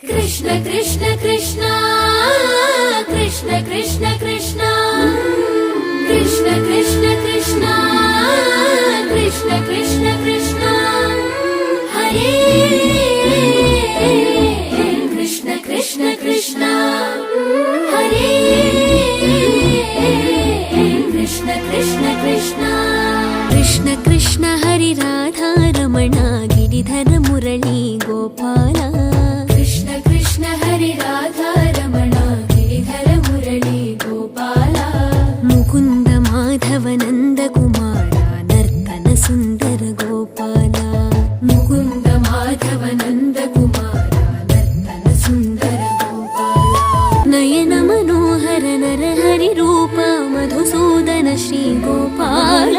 कृष्ण कृष्ण कृष्ण कृष्ण कृष्ण कृष्ण कृष्ण कृष्ण कृष्ण कृष्ण कृष्ण कृष्ण हरे कृष्ण कृष्ण कृष्ण हरे कृष्ण कृष्ण कृष्ण कृष्ण कृष्ण हरि राधा रमण गिरिधर मुरली गोपाल कृष्ण कृष्ण हरि राधा रमण गिरिधर मुरली गोपाल मुकुंद माधव नंद कुमार नर्तन सुंदर गोपाल मुकुंद माधव नंद कुमार नर्तन सुंदर गोपाल नयन मनोहर नर हरि रूप मधुसूदन श्री गोपाल